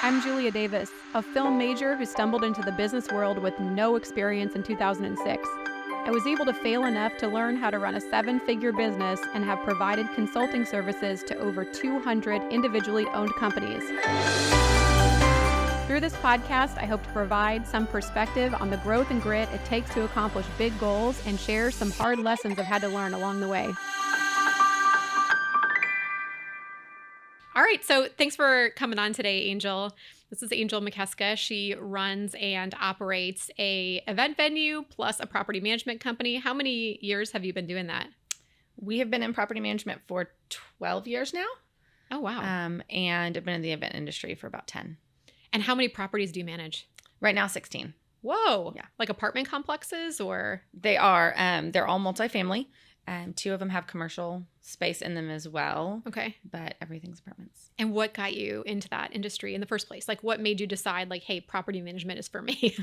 I'm Julia Davis, a film major who stumbled into the business world with no experience in 2006. I was able to fail enough to learn how to run a 7-figure business and have provided consulting services to over 200 individually owned companies. Through this podcast, I hope to provide some perspective on the growth and grit it takes to accomplish big goals and share some hard lessons I've had to learn along the way. All right, so thanks for coming on today, Angel. This is Angel Mikeska. She runs and operates a event venue plus a property management company. How many years have you been doing that? We have been in property management for 12 years now. Oh, wow. And I've been in the event industry for about 10. And how many properties do you manage? Right now, 16. Whoa. Yeah. Like apartment complexes or? They are. They're all multifamily. 2 of them have commercial space in them as well. Okay. But everything's apartments. And what got you into that industry in the first place? Like what made you decide like, hey, property management is for me?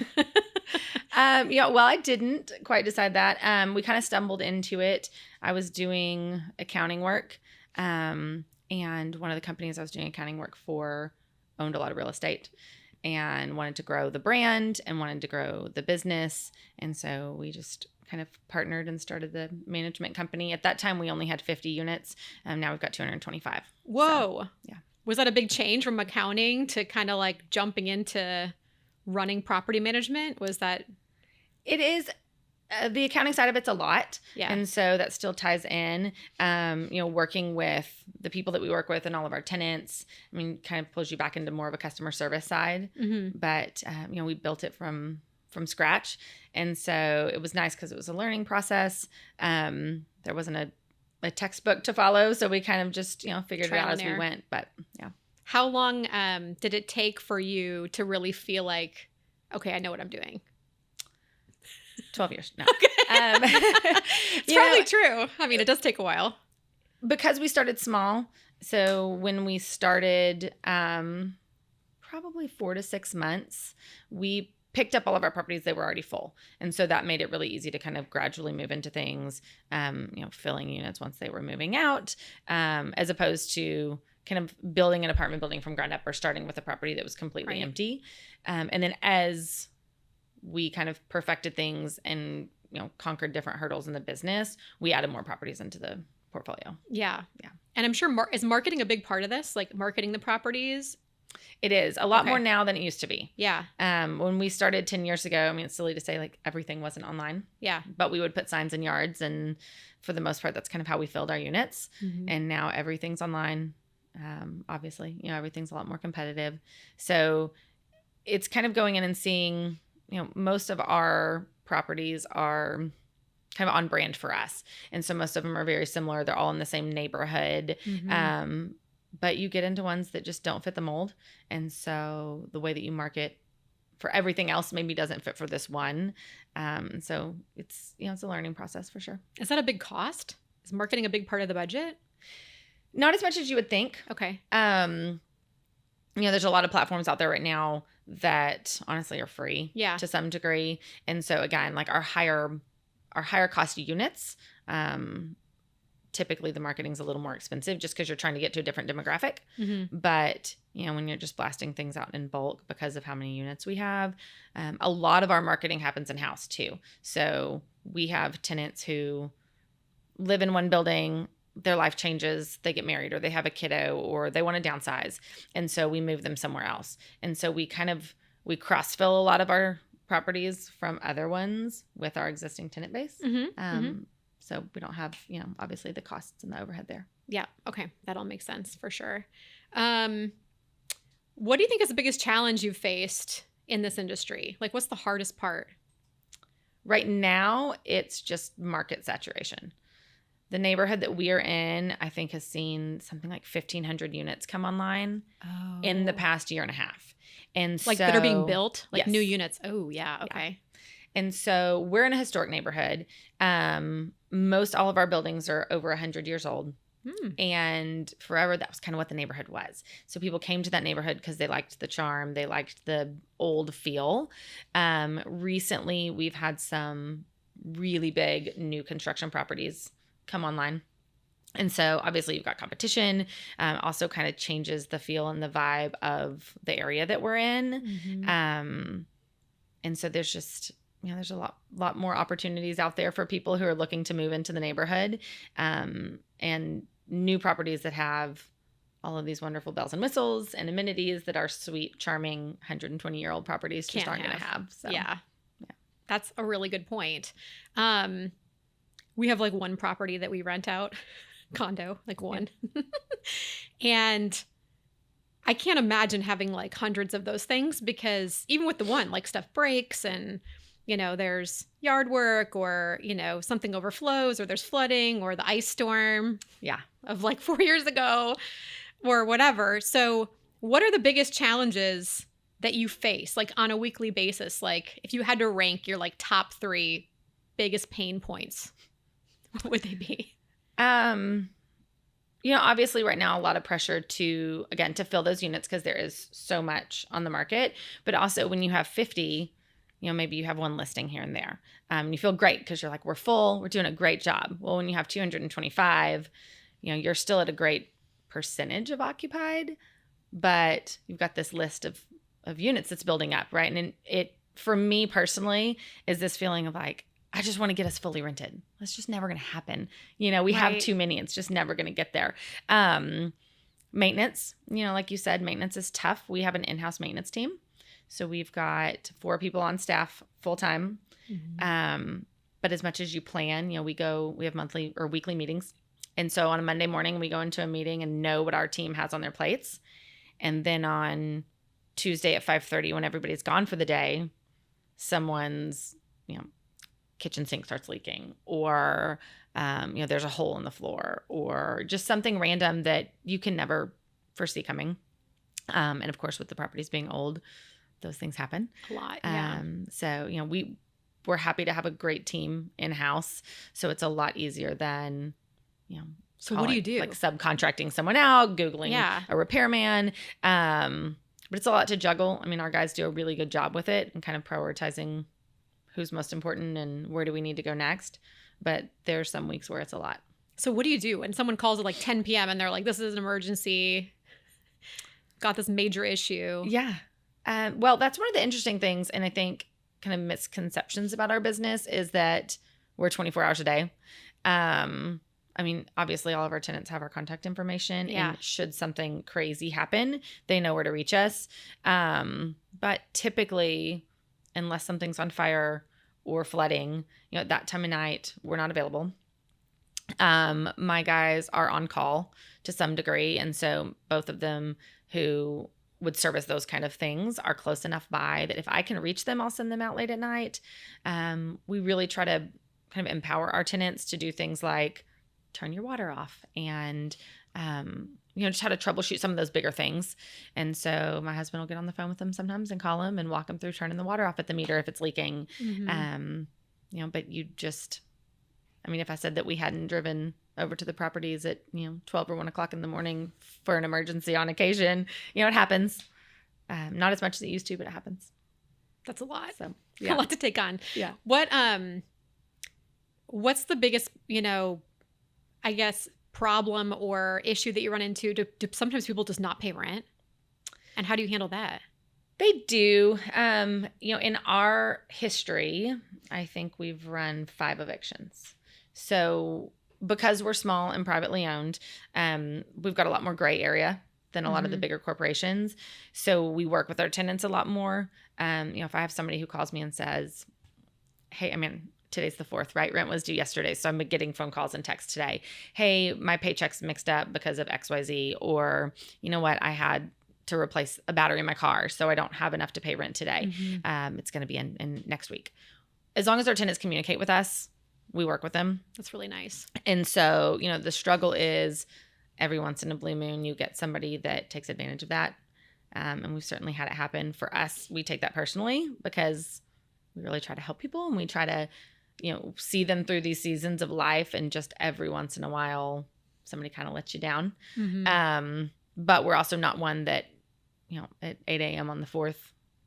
Well, I didn't quite decide that. We kind of stumbled into it. I was doing accounting work. And one of the companies I was doing accounting work for owned a lot of real estate and wanted to grow the brand and wanted to grow the business. And so we just kind of partnered and started the management company. At that time, we only had 50 units. Now we've got 225. Whoa. So, yeah. Was that a big change from accounting to kind of like jumping into running property management? Was that? It is. The accounting side of it's a lot. Yeah. And so that still ties in, working with the people that we work with and all of our tenants. I mean, kind of pulls you back into more of a customer service side. Mm-hmm. But, we built it from scratch. And so it was nice because it was a learning process. There wasn't a textbook to follow. So we kind of just, figured Trial it out and as error. we went. But yeah. How long did it take for you to really feel like, okay, I know what I'm doing? 12 years. No. Okay. It's probably true. I mean, it does take a while. Because we started small. So when we started, probably 4 to 6 months, we picked up all of our properties. They were already full. And so that made it really easy to kind of gradually move into things, filling units once they were moving out, as opposed to kind of building an apartment building from ground up or starting with a property that was completely empty. And then as we kind of perfected things and, conquered different hurdles in the business, we added more properties into the portfolio. Yeah. Yeah. And I'm sure, is marketing a big part of this? Like marketing the properties? It is a lot more now than it used to be. Yeah. When we started 10 years ago, I mean, it's silly to say like everything wasn't online. Yeah. But we would put signs in yards. And for the most part, that's kind of how we filled our units. Mm-hmm. And now everything's online. Obviously, everything's a lot more competitive. So it's kind of going in and seeing, most of our properties are kind of on brand for us. And so most of them are very similar. They're all in the same neighborhood. Mm-hmm. But you get into ones that just don't fit the mold. And so the way that you market for everything else maybe doesn't fit for this one. So it's, it's a learning process for sure. Is that a big cost? Is marketing a big part of the budget? Not as much as you would think. Okay. There's a lot of platforms out there right now that honestly are free to some degree. And so again, like our higher cost units, typically the marketing's a little more expensive just because you're trying to get to a different demographic. Mm-hmm. But, when you're just blasting things out in bulk because of how many units we have, a lot of our marketing happens in-house too. So we have tenants who live in one building, their life changes, they get married or they have a kiddo or they want to downsize. And so we move them somewhere else. And so we cross-fill a lot of our properties from other ones with our existing tenant base. Mm-hmm. So we don't have, obviously the costs and the overhead there. Yeah. Okay. That all makes sense for sure. What do you think is the biggest challenge you've faced in this industry? Like what's the hardest part? Right now, it's just market saturation. The neighborhood that we are in, I think, has seen something like 1,500 units come online in the past year and a half. And like that are being built? Like yes. new units? Oh, yeah. Okay. Yeah. And so we're in a historic neighborhood. Most all of our buildings are over 100 years old. And forever, that was kind of what the neighborhood was. So people came to that neighborhood because they liked the charm. They liked the old feel. Recently, we've had some really big new construction properties come online. And so obviously you've got competition, also kind of changes the feel and the vibe of the area that we're in. And so there's just, there's a lot more opportunities out there for people who are looking to move into the neighborhood, and new properties that have all of these wonderful bells and whistles and amenities that our sweet, charming 120-year-old properties just aren't going to have. So yeah, that's a really good point. We have like one property that we rent out, condo, like one. And I can't imagine having like hundreds of those things, because even with the one, like stuff breaks and, there's yard work, or, something overflows, or there's flooding, or the ice storm of like 4 years ago or whatever. So what are the biggest challenges that you face like on a weekly basis? Like if you had to rank your like top 3 biggest pain points, what would they be? Obviously right now, a lot of pressure to fill those units because there is so much on the market. But also when you have 50, maybe you have one listing here and there. You feel great because you're like, we're full, we're doing a great job. Well, when you have 225, you're still at a great percentage of occupied, but you've got this list of units that's building up, right? And it, for me personally, is this feeling of like, I just want to get us fully rented. That's just never going to happen. We have too many. It's just never going to get there. Maintenance, like you said, maintenance is tough. We have an in-house maintenance team. So we've got 4 people on staff full time. But as much as you plan, we have monthly or weekly meetings. And so on a Monday morning, we go into a meeting and know what our team has on their plates. And then on Tuesday at 5:30, when everybody's gone for the day, someone's, kitchen sink starts leaking, or, there's a hole in the floor, or just something random that you can never foresee coming. And of course, with the properties being old, those things happen a lot. Yeah. So, we're happy to have a great team in-house. So it's a lot easier than, so what do you do? Like subcontracting someone out, Googling a repairman. But it's a lot to juggle. I mean, our guys do a really good job with it and kind of prioritizing who's most important and where do we need to go next. But there's some weeks where it's a lot. So what do you do when someone calls at like 10 p.m. and they're like, this is an emergency, got this major issue? Yeah. Well, that's one of the interesting things, and I think kind of misconceptions about our business, is that we're 24 hours a day. I mean, obviously all of our tenants have our contact information, and should something crazy happen, they know where to reach us. But typically, unless something's on fire or flooding, at that time of night, we're not available. My guys are on call to some degree. And so both of them who would service those kind of things are close enough by that if I can reach them, I'll send them out late at night. We really try to kind of empower our tenants to do things like turn your water off and, just how to troubleshoot some of those bigger things. And so my husband will get on the phone with them sometimes and call them and walk them through turning the water off at the meter if it's leaking. But you just, if I said that we hadn't driven over to the properties at, 12 or 1 o'clock in the morning for an emergency on occasion, it happens. Not as much as it used to, but it happens. That's a lot. So a lot to take on. Yeah. What's the biggest, I guess, problem or issue that you run into? Do sometimes people just not pay rent? And how do you handle that? They do. In our history, I think we've run 5 evictions. So because we're small and privately owned, we've got a lot more gray area than a lot of the bigger corporations. So we work with our tenants a lot more. If I have somebody who calls me and says, hey, today's the 4th, right? Rent was due yesterday. So I'm getting phone calls and texts today. Hey, my paycheck's mixed up because of XYZ. Or, you know what? I had to replace a battery in my car, so I don't have enough to pay rent today. It's going to be in next week. As long as our tenants communicate with us, we work with them. That's really nice. And so, the struggle is every once in a blue moon, you get somebody that takes advantage of that. And we've certainly had it happen. For us, we take that personally because we really try to help people, and we try to, see them through these seasons of life. And just every once in a while, somebody kind of lets you down. But we're also not one that, at 8 a.m. on the 4th,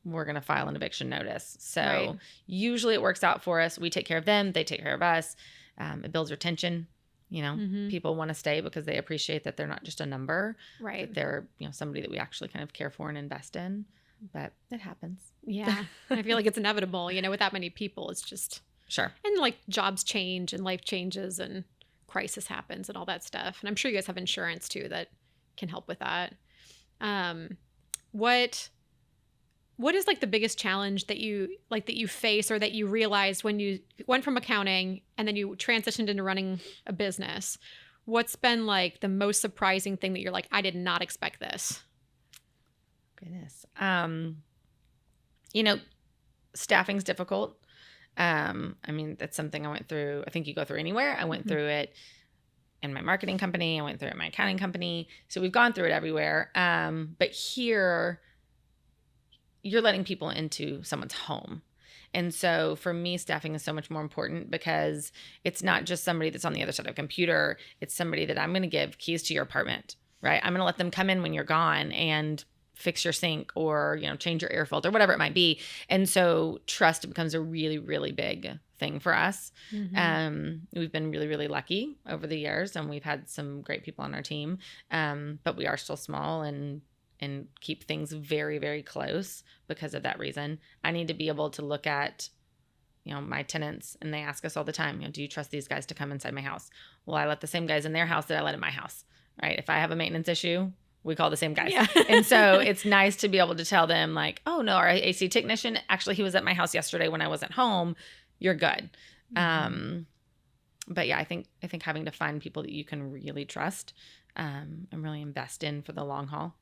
we're going to file an eviction notice. So usually it works out for us. We take care of them. They take care of us. It builds retention. people want to stay because they appreciate that they're not just a number, Right. that they're, somebody that we actually kind of care for and invest in. But it happens. Yeah. I feel like it's inevitable, with that many people. It's just, Sure. and like jobs change and life changes and crisis happens and all that stuff. And I'm sure you guys have insurance too that can help with that. What is like the biggest challenge that you face or that you realized when you went from accounting and then you transitioned into running a business? What's been like the most surprising thing that you're like, I did not expect this? Goodness. Staffing's difficult. That's something I went through. I think you go through anywhere. I went through it in my marketing company. I went through it in my accounting company. So we've gone through it everywhere. But here, you're letting people into someone's home. And so for me, staffing is so much more important because it's not just somebody that's on the other side of a computer. It's somebody that I'm going to give keys to your apartment, right? I'm going to let them come in when you're gone and fix your sink or, change your air filter, whatever it might be. And so trust becomes a really, really big thing for us. We've been really, really lucky over the years and we've had some great people on our team. But we are still small and keep things very, very close because of that reason. I need to be able to look at, my tenants, and they ask us all the time, do you trust these guys to come inside my house? Well, I let the same guys in their house that I let in my house, right? If I have a maintenance issue, we call the same guys. Yeah. And so it's nice to be able to tell them like, oh no, our AC technician, actually he was at my house yesterday when I wasn't home. You're good. But yeah, I think having to find people that you can really trust, and really invest in for the long haul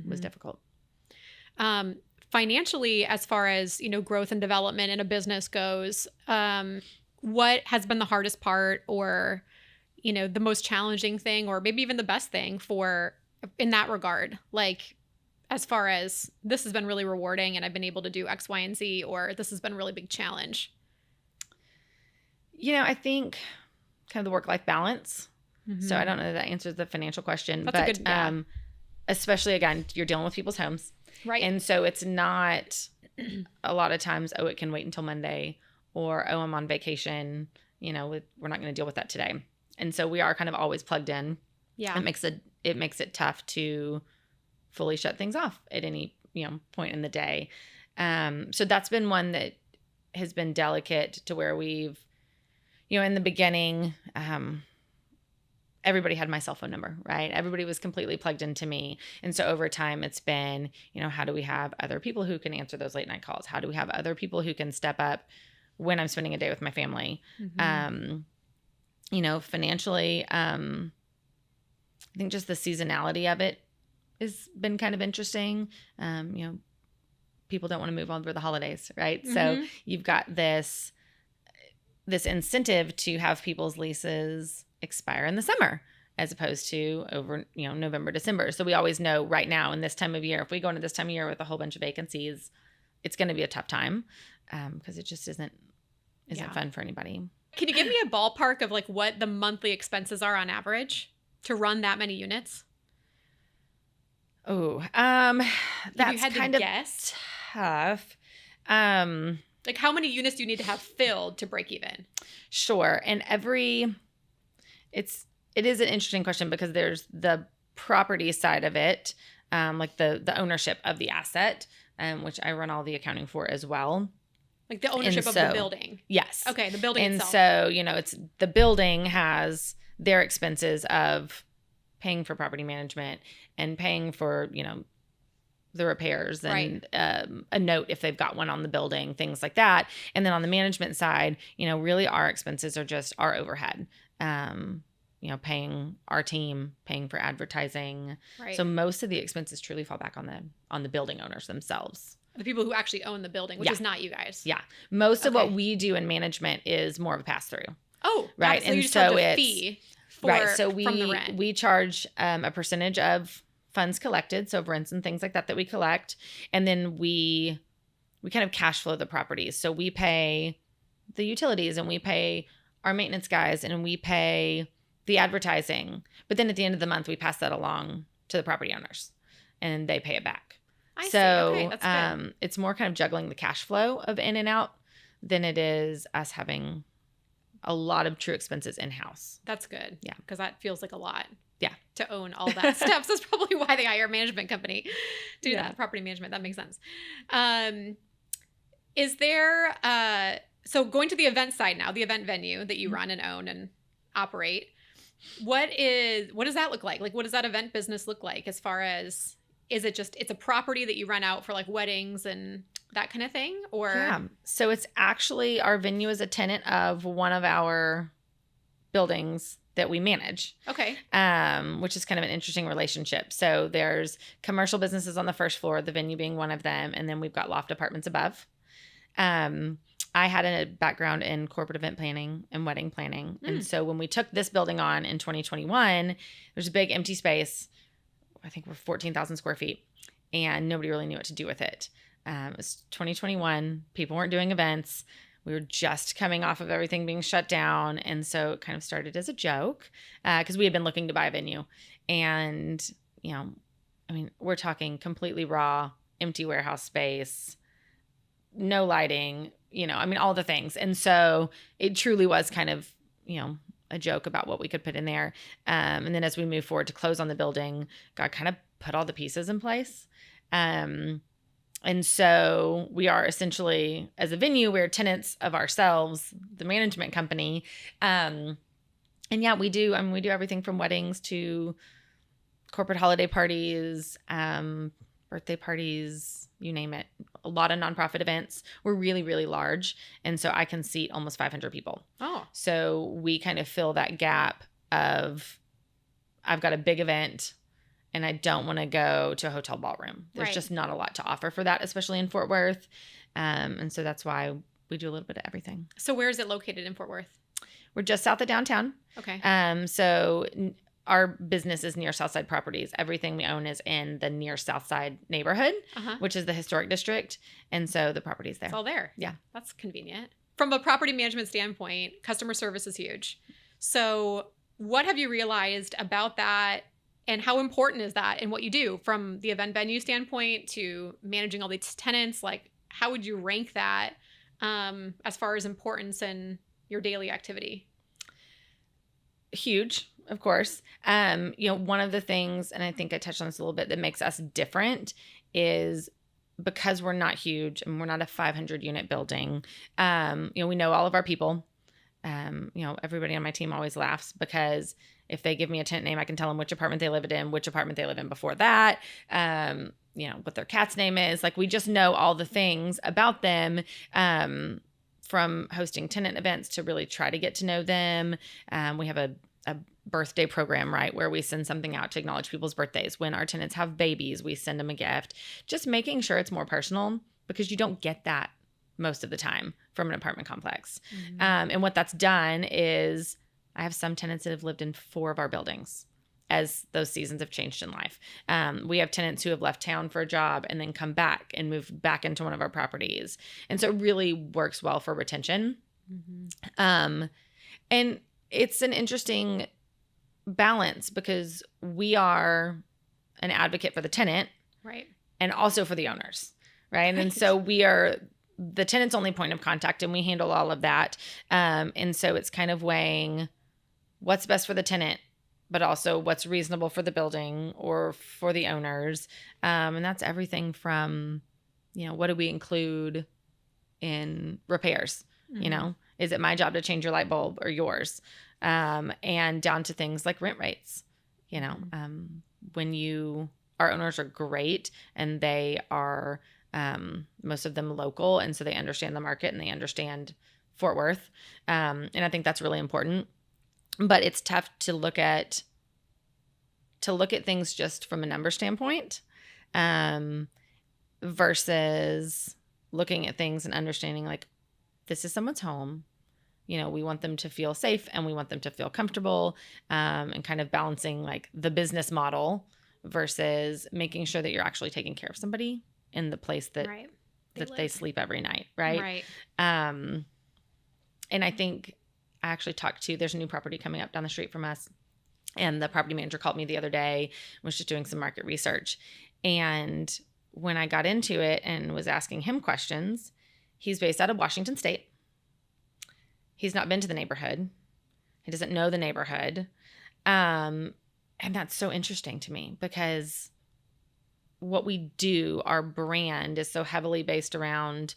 was difficult. Financially, as far as, growth and development in a business goes, what has been the hardest part or, the most challenging thing or maybe even the best thing in that regard? Like, as far as this has been really rewarding and I've been able to do X, Y, and Z, or this has been a really big challenge? I think kind of the work-life balance. So I don't know if that answers the financial question, That's but especially again, you're dealing with people's homes. Right. And so it's not a lot of times, it can wait until Monday or, I'm on vacation, we're not going to deal with that today. And so we are kind of always plugged in. Yeah. It makes it tough to fully shut things off at any, point in the day. So that's been one that has been delicate to where we've, in the beginning, everybody had my cell phone number, right? Everybody was completely plugged into me. And so over time it's been, how do we have other people who can answer those late night calls? How do we have other people who can step up when I'm spending a day with my family? Financially, I think just the seasonality of it has been kind of interesting. People don't want to move over the holidays, right? So you've got this incentive to have people's leases expire in the summer as opposed to over, November, December. So we always know right now in this time of year, if we go into this time of year with a whole bunch of vacancies, it's going to be a tough time because it just isn't fun for anybody. Can you give me a ballpark of like what the monthly expenses are on average to run that many units? Oh, that's kind of guess? Tough. Like how many units do you need to have filled to break even? Sure. And it is an interesting question because there's the property side of it, like the ownership of the asset, which I run all the accounting for as well. Like the ownership of the building. Yes. Okay, the building itself. And so, it's the building has their expenses of paying for property management and paying for, the repairs and a note if they've got one on the building, things like that. And then on the management side, really our expenses are just our overhead. Paying our team, paying for advertising. Right. So most of the expenses truly fall back on the building owners themselves. The people who actually own the building, which is not you guys. Yeah. Most of what we do in management is more of a pass-through. Oh, right. So you just charge a fee So from the rent. We charge a percentage of funds collected, so rents and things like that we collect. And then we kind of cash flow the properties. So we pay the utilities and we pay our maintenance guys and we pay the advertising. But then at the end of the month, we pass that along to the property owners and they pay it back. I see. Okay, that's good. It's more kind of juggling the cash flow of in and out than it is us having a lot of true expenses in-house. That's good. Yeah. Because that feels like a lot. Yeah. To own all that stuff. So that's probably why they hire a management company to do Yeah. that. Property management. That makes sense. Is there, so going to the event side now, the event venue that you run and own and operate, what does that look like? Like, what does that event business look like as far as, is it just, it's a property that you rent out for like weddings and that kind of thing? Or Yeah. So it's actually, our venue is a tenant of one of our buildings that we manage. Okay. Which is kind of an interesting relationship. So there's commercial businesses on the first floor, the venue being one of them, and then we've got loft apartments above. I had a background in corporate event planning and wedding planning. And so when we took this building on in 2021, there's a big empty space. I think we're 14,000 square feet, and nobody really knew what to do with it. It was 2021. People weren't doing events. We were just coming off of everything being shut down. And so it kind of started as a joke because we had been looking to buy a venue. And, you know, I mean, we're talking completely raw, empty warehouse space, no lighting, you know, I mean, all the things. And so it truly was kind of, you know, a joke about what we could put in there. And then as we move forward to close on the building, God kind of put all the pieces in place. And so we are essentially, as a venue, we're tenants of ourselves, the management company. And yeah, we do everything from weddings to corporate holiday parties, birthday parties, you name it. A lot of nonprofit events. We're really, really large. And so I can seat almost 500 people. Oh. So we kind of fill that gap of, I've got a big event and I don't want to go to a hotel ballroom. There's just not a lot to offer for that, especially in Fort Worth. And so that's why we do a little bit of everything. So where is it located in Fort Worth? We're just south of downtown. Okay. So our business is near Southside Properties. Everything we own is in the near Southside neighborhood, which is the historic district. And so the property's there. It's all there. Yeah. That's convenient. From a property management standpoint, customer service is huge. So what have you realized about that, and how important is that in what you do from the event venue standpoint to managing all these tenants? Like, how would you rank that as far as importance in your daily activity? Huge, of course. You know, one of the things, and I think I touched on this a little bit, that makes us different is because we're not huge and we're not a 500 unit building. You know, we know all of our people. You know, everybody on my team always laughs because if they give me a tenant name, I can tell them which apartment they lived in, which apartment they live in before that, you know, what their cat's name is. Like, we just know all the things about them, from hosting tenant events to really try to get to know them. We have a birthday program, right, where we send something out to acknowledge people's birthdays. When our tenants have babies, we send them a gift. Just making sure it's more personal, because you don't get that most of the time from an apartment complex. And what that's done is, I have some tenants that have lived in 4 of our buildings as those seasons have changed in life. We have tenants who have left town for a job and then come back and move back into one of our properties. And so it really works well for retention. And it's an interesting balance because we are an advocate for the tenant, right, and also for the owners, right? And so we are the tenant's only point of contact, and we handle all of that. And so it's kind of weighing what's best for the tenant, but also what's reasonable for the building or for the owners. And that's everything from, you know, what do we include in repairs? You know, is it my job to change your light bulb or yours? And down to things like rent rates. You know, when our owners are great and they are, most of them local. And so they understand the market and they understand Fort Worth. And I think that's really important. But it's tough to look at things just from a number standpoint, versus looking at things and understanding, like, this is someone's home. You know, we want them to feel safe and we want them to feel comfortable, and kind of balancing like the business model versus making sure that you're actually taking care of somebody in the place that they sleep every night. Right. And I think I actually there's a new property coming up down the street from us. And the property manager called me the other day, was just doing some market research. And when I got into it and was asking him questions, he's based out of Washington State. He's not been to the neighborhood. He doesn't know the neighborhood. And that's so interesting to me because what we do, our brand is so heavily based around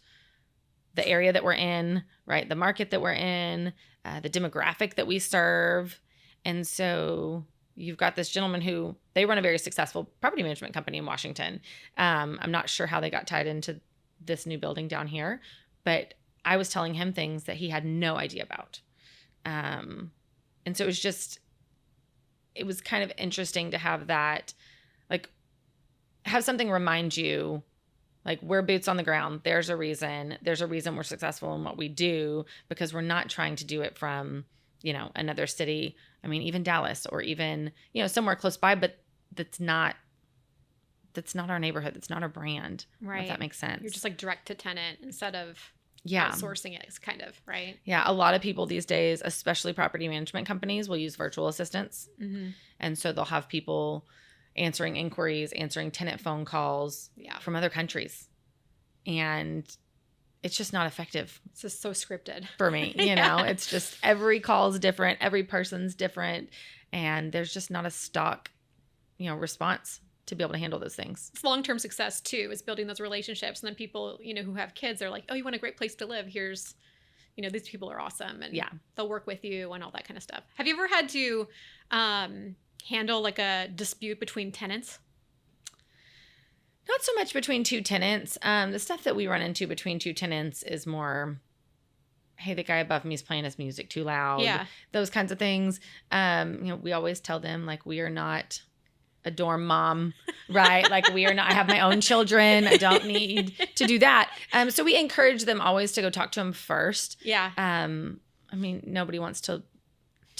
the area that we're in, right? The market that we're in, the demographic that we serve. And so you've got this gentleman who they run a very successful property management company in Washington. I'm not sure how they got tied into this new building down here, but I was telling him things that he had no idea about. And so it was kind of interesting to have that, like, have something remind you, like, we're boots on the ground. There's a reason we're successful in what we do, because we're not trying to do it from, another city. I mean, even Dallas or even, somewhere close by, but that's not our neighborhood. That's not our brand. Right. If that makes sense. You're just like direct to tenant instead of outsourcing it, kind of, right? Yeah. A lot of people these days, especially property management companies, will use virtual assistants. Mm-hmm. And so they'll have people answering inquiries, answering tenant phone calls from other countries. And it's just not effective. It's just so scripted for me. It's just every call is different. Every person's different. And there's just not a stock, response to be able to handle those things. It's long-term success too, is building those relationships. And then people, who have kids, they're like, oh, you want a great place to live? Here's, these people are awesome. And they'll work with you and all that kind of stuff. Have you ever had to handle like a dispute between tenants? Not so much between two tenants. The stuff that we run into between two tenants is more, hey, the guy above me is playing his music too loud. Yeah. Those kinds of things. We always tell them, like, we are not a dorm mom, right? Like, I have my own children. I don't need to do that. So we encourage them always to go talk to them first. Yeah. I mean, nobody wants to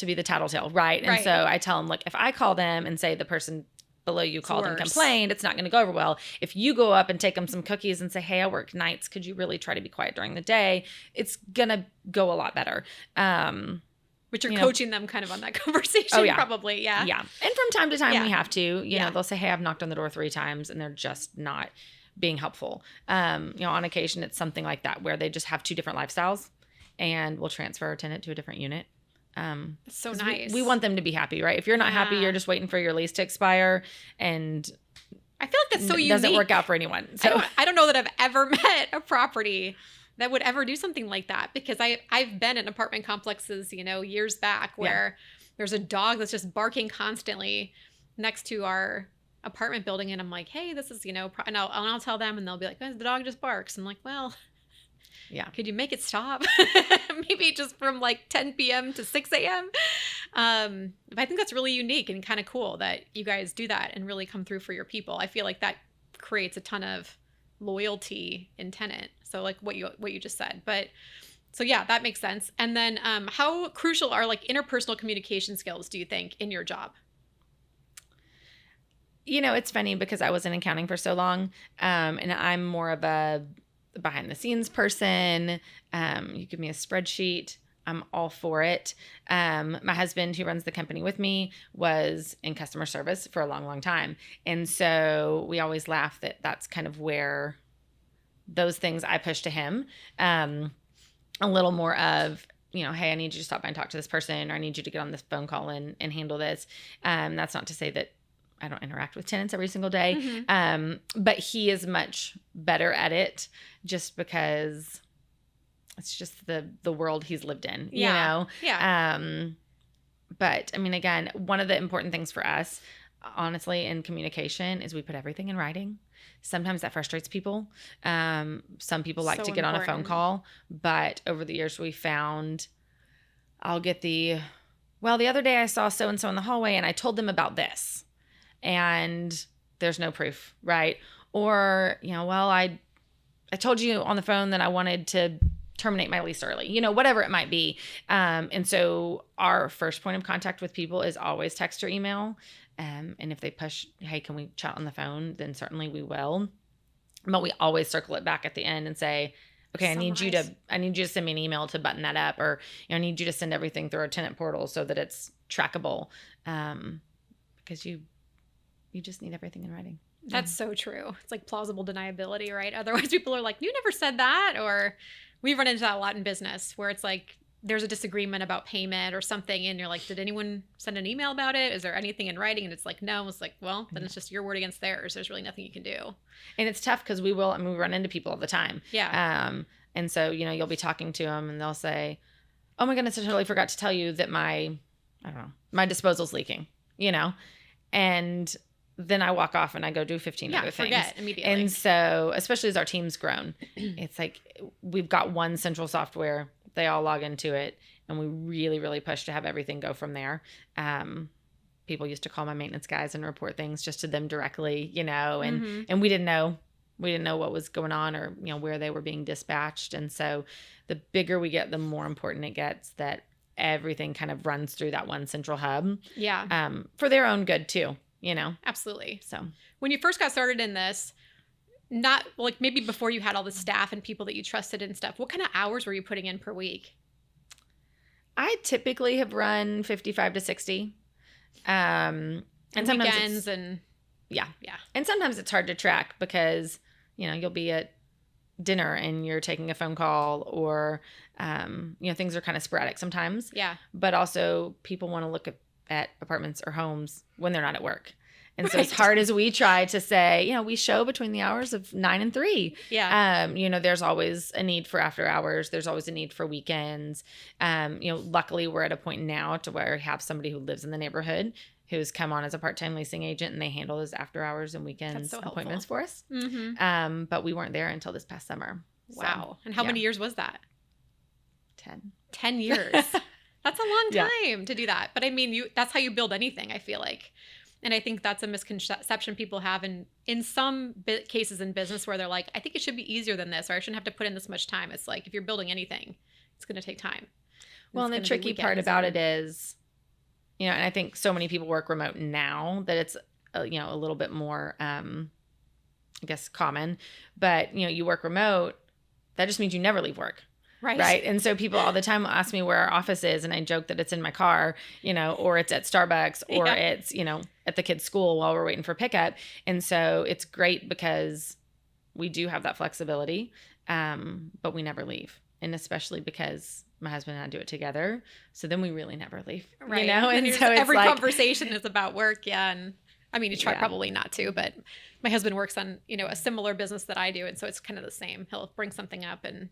be the tattletale, right? And so I tell them, look, if I call them and say the person below you called and complained, it's not going to go over well. If you go up and take them some cookies and say, hey, I work nights, could you really try to be quiet during the day? It's going to go a lot better. But you're coaching them kind of on that conversation, probably. Yeah. Yeah. And from time to time we have to, they'll say, hey, I've knocked on the door 3 times and they're just not being helpful. On occasion, it's something like that where they just have 2 different lifestyles and we'll transfer a tenant to a different unit. That's so nice. We want them to be happy, right? If you're not happy, you're just waiting for your lease to expire, and I feel like that's so unique. It doesn't work out for anyone. So I don't know that I've ever met a property that would ever do something like that, because I've been in apartment complexes, years back where there's a dog that's just barking constantly next to our apartment building, and I'm like, hey, this is, and I'll tell them, and they'll be like, oh, the dog just barks. I'm like, well, yeah. Could you make it stop? Maybe just from like 10 p.m. to 6 a.m. But I think that's really unique and kind of cool that you guys do that and really come through for your people. I feel like that creates a ton of loyalty in tenant. So like what you just said. But so yeah, that makes sense. And then how crucial are like interpersonal communication skills, do you think, in your job? It's funny because I was in accounting for so long, and I'm more of a behind the scenes person. You give me a spreadsheet, I'm all for it. My husband, who runs the company with me, was in customer service for a long, long time. And so we always laugh that that's kind of where those things I push to him. A little more of, hey, I need you to stop by and talk to this person, or I need you to get on this phone call and handle this. That's not to say that I don't interact with tenants every single day. Mm-hmm. But he is much better at it just because it's just the world he's lived in, Yeah. But I mean, again, one of the important things for us, honestly, in communication is we put everything in writing. Sometimes that frustrates people. Some people like to get on a phone call, but over the years we found I'll get the other day I saw so-and-so in the hallway and I told them about this. And there's no proof, right? Or, I told you on the phone that I wanted to terminate my lease early, whatever it might be. And so our first point of contact with people is always text or email. And if they push, hey, can we chat on the phone? Then certainly we will. But we always circle it back at the end and say, okay, I need you to send me an email to button that up, or I need you to send everything through our tenant portal so that it's trackable. Because you just need everything in writing. That's so true. It's like plausible deniability, right? Otherwise people are like, you never said that. Or we run into that a lot in business where it's like, there's a disagreement about payment or something, and you're like, did anyone send an email about it? Is there anything in writing? And it's like, no. It's like, well, then it's just your word against theirs. There's really nothing you can do. And it's tough because we run into people all the time. Yeah. And so, you'll be talking to them and they'll say, oh my goodness, I totally forgot to tell you that my disposal's leaking, and then I walk off and I go do 15 other things. Forget immediately. And so, especially as our team's grown, it's like we've got one central software. They all log into it, and we really, really push to have everything go from there. People used to call my maintenance guys and report things just to them directly, and we didn't know what was going on or, where they were being dispatched. And so the bigger we get, the more important it gets that everything kind of runs through that one central hub. Yeah. For their own good too, Absolutely. So when you first got started in this, not like maybe before you had all the staff and people that you trusted and stuff, what kind of hours were you putting in per week? I typically have run 55 to 60. And sometimes weekends and yeah. And sometimes it's hard to track because, you'll be at dinner and you're taking a phone call or, things are kind of sporadic sometimes. Yeah. But also people want to look at apartments or homes when they're not at work. And so as hard as we try to say, we show between the hours of 9 and 3. Yeah. There's always a need for after hours. There's always a need for weekends. Luckily we're at a point now to where we have somebody who lives in the neighborhood who's come on as a part-time leasing agent, and they handle those after hours and weekends appointments for us. Mm-hmm. But we weren't there until this past summer. Wow. And how many years was that? 10. 10 years. That's a long time to do that. But I mean, that's how you build anything, I feel like. And I think that's a misconception people have in some cases in business where they're like, I think it should be easier than this, or I shouldn't have to put in this much time. It's like, if you're building anything, it's going to take time. Well, and the tricky part about it is, and I think so many people work remote now that it's, a little bit more, I guess, common. But, you work remote, that just means you never leave work. Right. And so people all the time will ask me where our office is, and I joke that it's in my car, or it's at Starbucks, or it's, at the kids' school while we're waiting for pickup. And so it's great because we do have that flexibility, but we never leave. And especially because my husband and I do it together. So then we really never leave. Right. And so every conversation is about work. Yeah. And I mean, you try probably not to, but my husband works on, a similar business that I do. And so it's kind of the same. He'll bring something up, and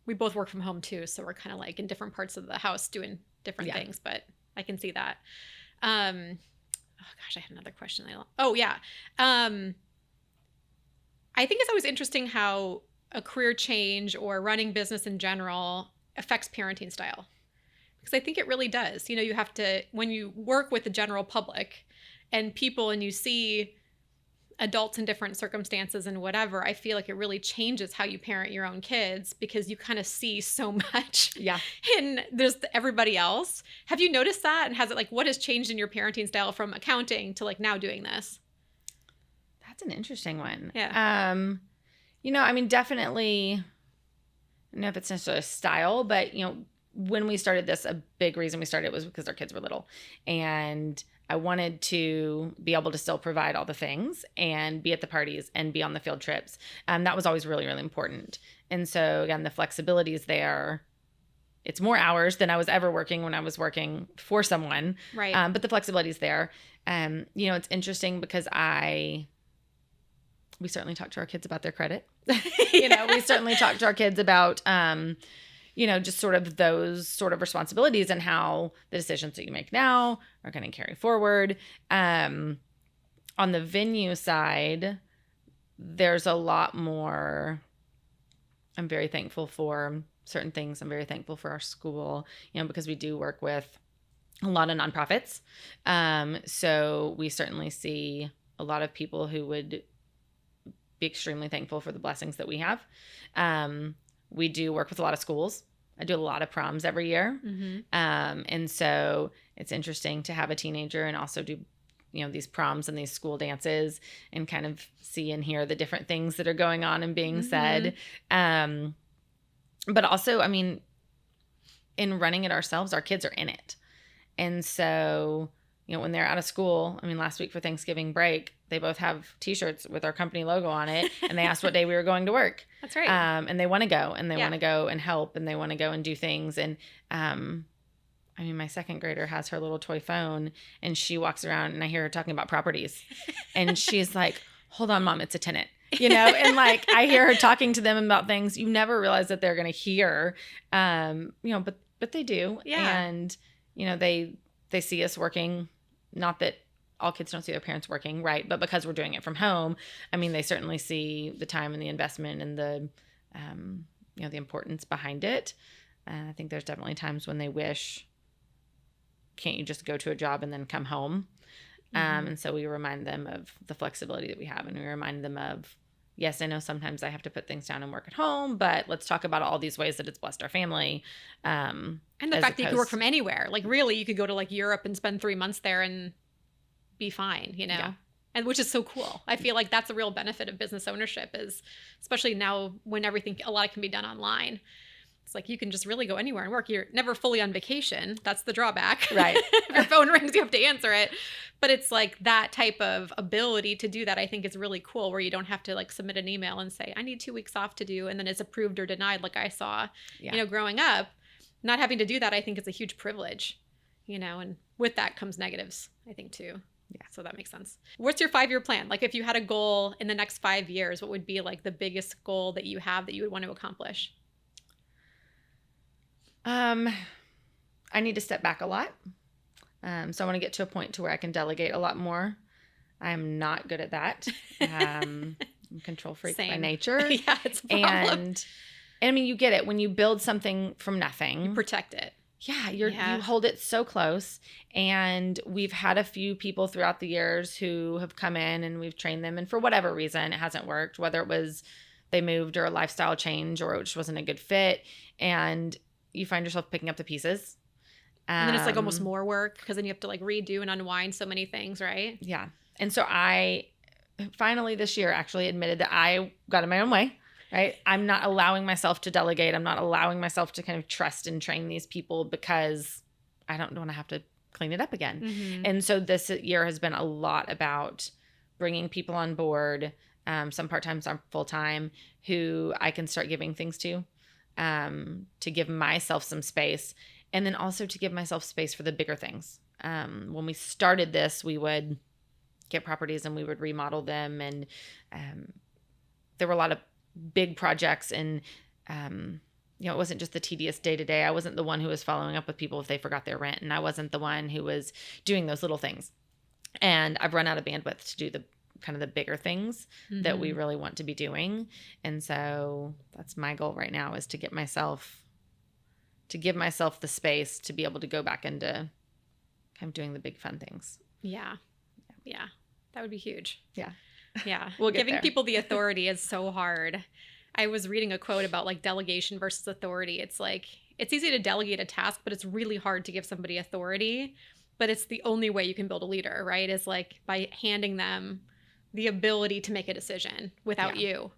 we both work from home too. So we're kind of like in different parts of the house doing different things, but I can see that. Oh gosh, I had another question. I think it's always interesting how a career change or running business in general affects parenting style. Because I think it really does. You have to, when you work with the general public and people and you see adults in different circumstances and whatever, I feel like it really changes how you parent your own kids because you kind of see so much. Yeah. And there's everybody else. Have you noticed that? And has it what has changed in your parenting style from accounting to now doing this? That's an interesting one. Yeah. I mean, definitely, I don't know if it's necessarily a style, but, when we started this, a big reason we started it was because our kids were little. And I wanted to be able to still provide all the things and be at the parties and be on the field trips. That was always really, really important. And so, again, the flexibility is there. It's more hours than I was ever working when I was working for someone. Right. But the flexibility is there. It's interesting because we certainly talk to our kids about their credit. We certainly talk to our kids about, just sort of those sort of responsibilities and how the decisions that you make now are going to carry forward. On the venue side, there's a lot more. I'm very thankful for certain things. I'm very thankful for our school, because we do work with a lot of nonprofits. So we certainly see a lot of people who would be extremely thankful for the blessings that we have. We do work with a lot of schools. I do a lot of proms every year. Mm-hmm. And so it's interesting to have a teenager and also do, these proms and these school dances and kind of see and hear the different things that are going on and being said. But also, I mean, in running it ourselves, our kids are in it. And so when they're out of school, I mean, last week for Thanksgiving break, they both have T-shirts with our company logo on it, and they asked what day we were going to work. That's right. And they want to go, and they want to go and help, and they want to go and do things. And I mean, my second grader has her little toy phone, and she walks around, and I hear her talking about properties, and she's like, "Hold on, Mom, it's a tenant." And like I hear her talking to them about things you never realize that they're going to hear, but they do. Yeah. And, they see us working, not that all kids don't see their parents working, right? But because we're doing it from home, I mean, they certainly see the time and the investment and the, the importance behind it. I think there's definitely times when they wish, can't you just go to a job and then come home? And so we remind them of the flexibility that we have, and we remind them of, yes, I know sometimes I have to put things down and work at home, but let's talk about all these ways that it's blessed our family. And the fact that you can work from anywhere. Like really, you could go to like Europe and spend 3 months there and be fine, Yeah. And which is so cool. I feel like that's a real benefit of business ownership, is especially now when a lot can be done online. It's like you can just really go anywhere and work. You're never fully on vacation. That's the drawback. Right. If your phone rings, you have to answer it. But it's like that type of ability to do that, I think is really cool, where you don't have to like submit an email and say, I need 2 weeks off to do, and then it's approved or denied like I saw, growing up. Not having to do that, I think, is a huge privilege, and with that comes negatives, I think, too. Yeah. So that makes sense. What's your 5-year plan? Like if you had a goal in the next 5 years, what would be like the biggest goal that you have that you would want to accomplish? I need to step back a lot. So I want to get to a point to where I can delegate a lot more. I'm not good at that. I'm a control freak by nature. Yeah, it's a problem. And I mean, you get it. When you build something from nothing, you protect it. Yeah, you hold it so close. And we've had a few people throughout the years who have come in and we've trained them. And for whatever reason, it hasn't worked, whether it was they moved or a lifestyle change or it just wasn't a good fit. And you find yourself picking up the pieces. And then it's like almost more work because then you have to like redo and unwind so many things, right? Yeah. And so I finally this year actually admitted that I got in my own way, right? I'm not allowing myself to delegate. I'm not allowing myself to kind of trust and train these people because I don't want to have to clean it up again. Mm-hmm. And so this year has been a lot about bringing people on board, some part-time, some full-time, who I can start giving things to give myself some space. And then also to give myself space for the bigger things. When we started this, we would get properties and we would remodel them. And there were a lot of big projects. And, it wasn't just the tedious day-to-day. I wasn't the one who was following up with people if they forgot their rent. And I wasn't the one who was doing those little things. And I've run out of bandwidth to do the kind of the bigger things that we really want to be doing. And so that's my goal right now, is to give myself the space to be able to go back into kind of doing the big fun things. Yeah. That would be huge. Yeah. Yeah. We'll get Giving there. people the authority is so hard. I was reading a quote about like delegation versus authority. It's like, it's easy to delegate a task, but it's really hard to give somebody authority. But it's the only way you can build a leader, right? Is like by handing them the ability to make a decision without you,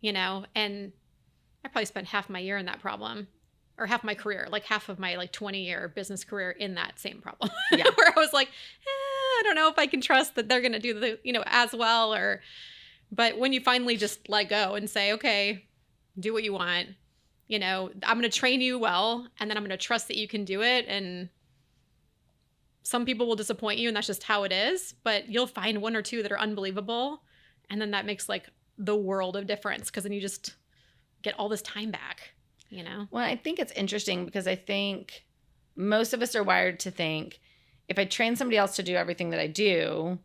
and I probably spent half my year in that problem. Or half my career, like half of my like 20-year business career in that same problem. Yeah. Where I was like, I don't know if I can trust that they're going to do as well. But when you finally just let go and say, okay, do what you want, I'm going to train you well, and then I'm going to trust that you can do it. And some people will disappoint you, and that's just how it is. But you'll find one or two that are unbelievable. And then that makes like the world of difference, because then you just get all this time back. Well, I think it's interesting because I think most of us are wired to think, if I train somebody else to do everything that I do,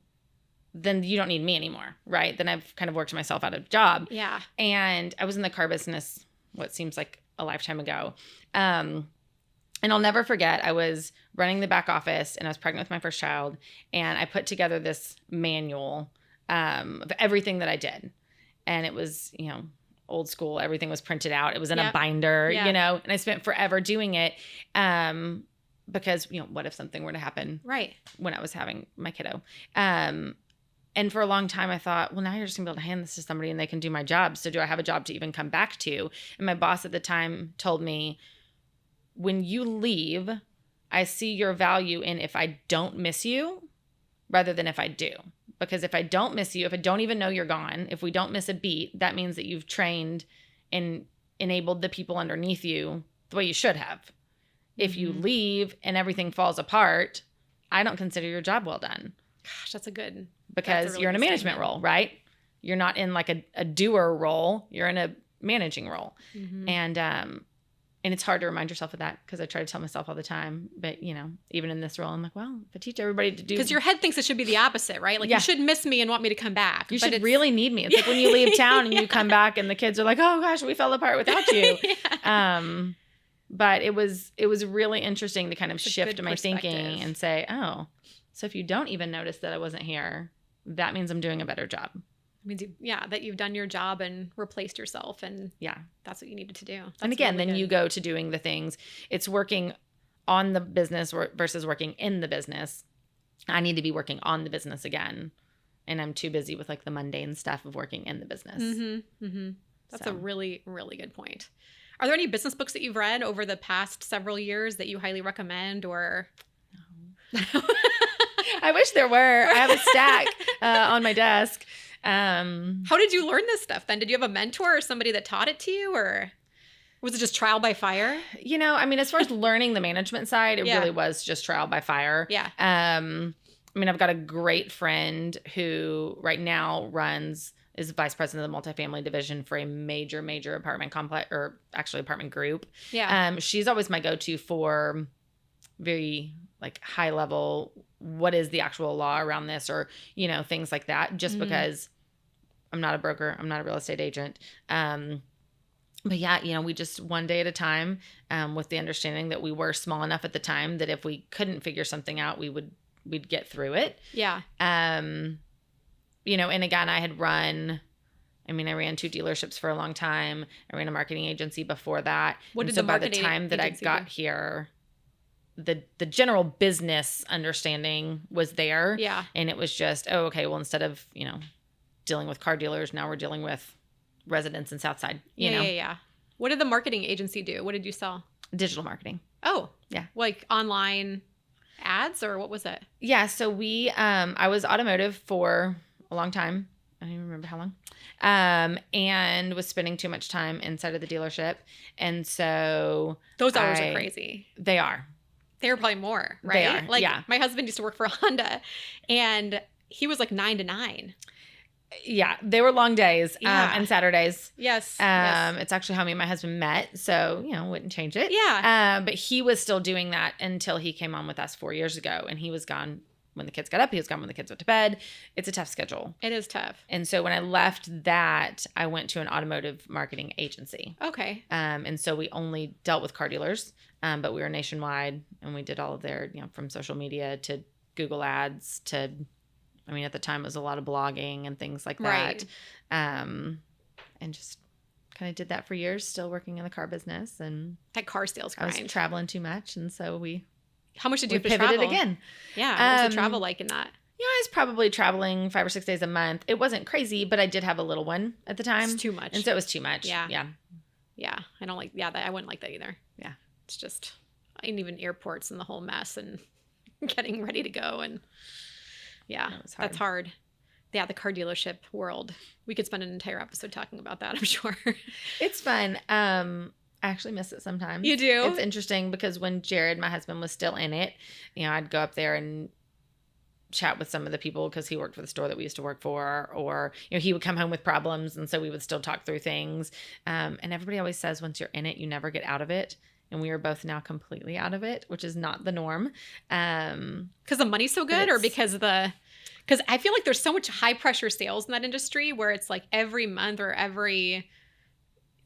then you don't need me anymore, right? Then I've kind of worked myself out of a job. Yeah. And I was in the car business what seems like a lifetime ago. And I'll never forget, I was running the back office and I was pregnant with my first child. And I put together this manual of everything that I did. And it was, old school. Everything was printed out. It was in a binder, and I spent forever doing it. Because, what if something were to happen right when I was having my kiddo? And for a long time I thought, well, now you're just gonna be able to hand this to somebody and they can do my job. So do I have a job to even come back to? And my boss at the time told me, when you leave, I see your value in, if I don't miss you, rather than if I do. Because if I don't miss you, if I don't even know you're gone, if we don't miss a beat, that means that you've trained and enabled the people underneath you the way you should have. If you leave and everything falls apart, I don't consider your job well done. Gosh, that's a good. Because really you're in a good management statement. role, right? You're not in like a doer role. You're in a managing role. Mm-hmm. And it's hard to remind yourself of that because I try to tell myself all the time. But, even in this role, I'm like, well, if I teach everybody to do... Because your head thinks it should be the opposite, right? Like, Yeah. you should miss me and want me to come back. You but should it's- really need me. It's like when you leave town and you come back and the kids are like, oh, gosh, we fell apart without you. Yeah. But it was really interesting to kind of It's a shift good my thinking perspective. and say, oh, so if you don't even notice that I wasn't here, that means I'm doing a better job. It means that you've done your job and replaced yourself, and Yeah. that's what you needed to do. And That's again, really then good. you go to doing the things. It's working on the business versus working in the business. I need to be working on the business again. And I'm too busy with like the mundane stuff of working in the business. Mm-hmm. Mm-hmm. That's So. a really, really good point. Are there any business books that you've read over the past several years that you highly recommend, or? I wish there were. I have a stack on my desk. How did you learn this stuff then? Did you have a mentor or somebody that taught it to you, or was it just trial by fire? As far as learning the management side, it Yeah. really was just trial by fire. Yeah. I've got a great friend who right now is vice president of the multifamily division for a major apartment complex, or actually apartment group. Yeah. She's always my go-to for very like high level, what is the actual law around this, or, things like that, just because I'm not a broker, I'm not a real estate agent. But yeah, we just one day at a time, with the understanding that we were small enough at the time that if we couldn't figure something out, we'd get through it. Yeah. And again, I ran 2 dealerships for a long time. I ran a marketing agency before that. What And did so the by the marketing time that I agency got do? here, the general business understanding was there. Yeah. And it was just, oh, okay, well, instead of, dealing with car dealers, now we're dealing with residents in Southside, you know, Yeah. What did the marketing agency do? What did you sell? digital marketing. Oh, Yeah. Like online ads, or what was it? Yeah. So I was automotive for a long time. I don't even remember how long. And was spending too much time inside of the dealership. And so Those hours are crazy. They are. They're probably more, right? They are, Like yeah. my husband used to work for Honda, and he was like 9 to 9. Yeah. They were long days, Yeah. and Saturdays. Yes. Yes. It's actually how me and my husband met. So, wouldn't change it. Yeah. But he was still doing that until he came on with us 4 years ago, and he was gone when the kids got up. He was gone when the kids went to bed. It's a tough schedule. It is tough. And so when I left that, I went to an automotive marketing agency. Okay. And so we only dealt with car dealers, but we were nationwide, and we did all of their, from social media to Google ads to, at the time it was a lot of blogging and things like that. Right. And just kind of did that for years, still working in the car business. And That car sales I was grind. traveling too much. And so How much did you we have to pivoted travel? again. Yeah. What was the travel like in that? I was probably traveling 5 or 6 days a month. It wasn't crazy, but I did have a little one at the time. It's too much. And so it was too much. Yeah. Yeah. Yeah. I don't like, I wouldn't like that either. Yeah. It's just, and even airports and the whole mess and getting ready to go. And yeah, That was hard. that's hard. Yeah. The car dealership world. We could spend an entire episode talking about that, I'm sure. It's fun. I actually miss it sometimes. You do? It's interesting because when Jared, my husband, was still in it, I'd go up there and chat with some of the people because he worked for the store that we used to work for, or, he would come home with problems. And so we would still talk through things. And everybody always says, once you're in it, you never get out of it. And we are both now completely out of it, which is not the norm. Because the money's so good, or because I feel like there's so much high pressure sales in that industry where it's like every month or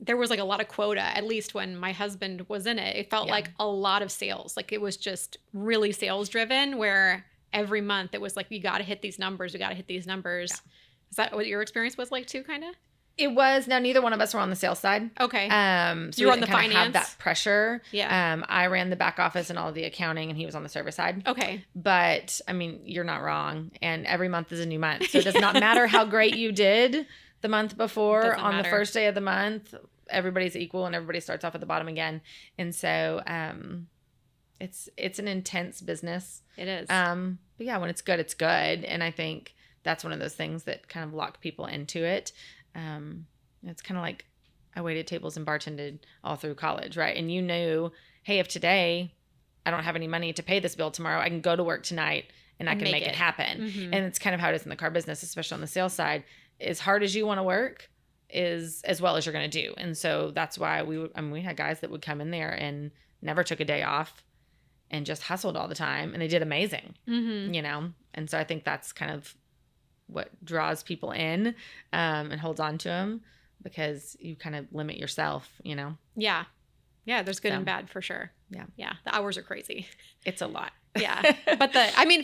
there was like a lot of quota, at least when my husband was in it. It felt like a lot of sales. Like it was just really sales driven, where every month it was like, you got to hit these numbers. We got to hit these numbers. Yeah. Is that what your experience was like too, kind of? It was. Now, neither one of us were on the sales side. Okay. So You were we on the didn't kinda have finance? that pressure. Yeah. I ran the back office and all of the accounting, and he was on the service side. Okay. But you're not wrong. And every month is a new month. So it does not matter how great you did the month before. Doesn't On matter. the first day of the month, everybody's equal and everybody starts off at the bottom again. And so it's an intense business. It is. But yeah, when it's good, it's good. And I think that's one of those things that kind of lock people into it. It's kind of like I waited tables and bartended all through college, right? And you knew, hey, if today I don't have any money to pay this bill tomorrow, I can go to work tonight and I can make it happen. Mm-hmm. And it's kind of how it is in the car business, especially on the sales side. As hard as you want to work is as well as you're going to do. And so that's why we had guys that would come in there and never took a day off and just hustled all the time. And they did amazing, you know? And so I think that's kind of what draws people in and holds on to them, because you kind of limit yourself, you know? Yeah. Yeah. There's good and bad for sure. Yeah. Yeah. The hours are crazy. It's a lot. Yeah. But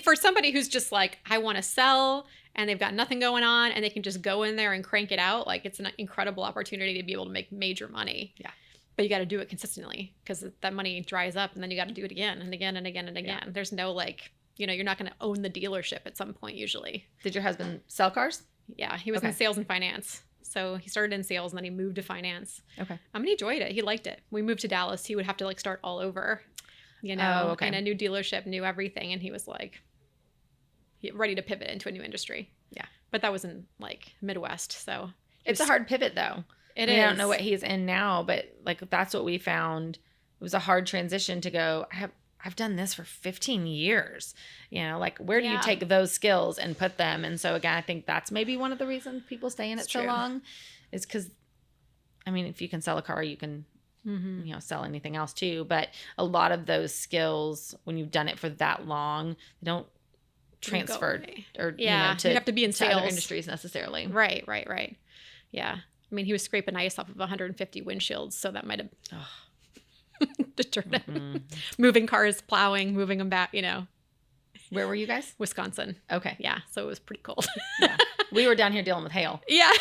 for somebody who's just like, I want to sell and they've got nothing going on and they can just go in there and crank it out. Like, it's an incredible opportunity to be able to make major money. Yeah. But you got to do it consistently, because that money dries up and then you got to do it again and again and again and again. Yeah. There's no like, you know, you're not going to own the dealership at some point usually. Did your husband sell cars? Yeah. He was in sales and finance. So he started in sales and then he moved to finance. Okay. He enjoyed it. He liked it. When we moved to Dallas, he would have to like start all over, you know, in a new dealership, new everything. And he was like ready to pivot into a new industry. Yeah. But that was in like Midwest. So it's a hard pivot though. I don't know what he's in now, but like that's what we found. It was a hard transition to go, I've done this for 15 years, you know, like where do you take those skills and put them? And so again, I think that's maybe one of the reasons people stay in it so long, is because, I mean, if you can sell a car, you can, you know, sell anything else too. But a lot of those skills, when you've done it for that long, they don't transfer or, you know, you'd have to be in sales other industries necessarily. Right. Yeah. I mean, he was scraping ice off of 150 windshields, so that might have deterred him. Moving cars, plowing, moving them back, you know. Where were you guys? Wisconsin. Okay. Yeah, so it was pretty cold. Yeah. We were down here dealing with hail. Yeah.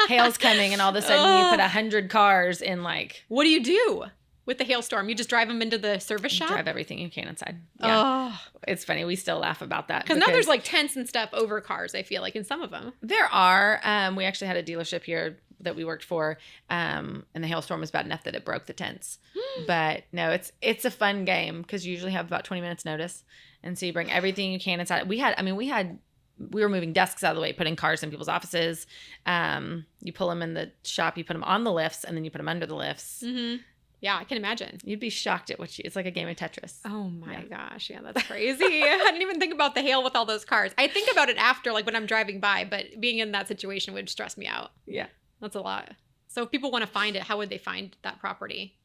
Hail's coming, and all of a sudden you put 100 cars in like... What do you do with the hailstorm? You just drive them into the service shop? Drive everything you can inside. Yeah. It's funny. We still laugh about that. Because now there's like tents and stuff over cars, I feel like, in some of them. There are. We actually had a dealership here that we worked for, and the hailstorm was bad enough that it broke the tents. But no, it's a fun game, because you usually have about 20 minutes notice. And so you bring everything you can inside. We were moving desks out of the way, putting cars in people's offices. You pull them in the shop, you put them on the lifts, and then you put them under the lifts. Mm-hmm. Yeah, I can imagine. You'd be shocked at it's like a game of Tetris. Oh my gosh. Yeah, that's crazy. I didn't even think about the hail with all those cars. I think about it after, like when I'm driving by, but being in that situation would stress me out. Yeah. That's a lot. So if people want to find it, how would they find that property?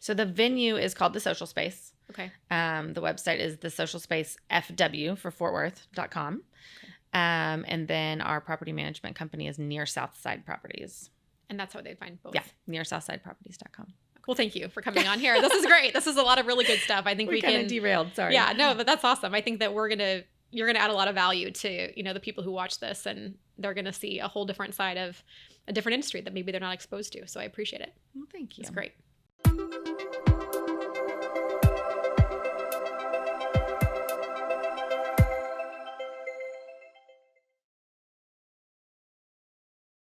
So the venue is called The Social Space. Okay. The website is thesocialspacefw for fortworth.com. Okay. And then our property management company is Near Southside Properties. And that's how they find both? Yeah, nearsouthsideproperties.com. Well, thank you for coming on here. This is great. This is a lot of really good stuff. I think we kind of derailed. Sorry. Yeah, no, but that's awesome. I think that you're gonna add a lot of value to, you know, the people who watch this, and they're gonna see a whole different side of a different industry that maybe they're not exposed to. So I appreciate it. Well, thank you. It's great.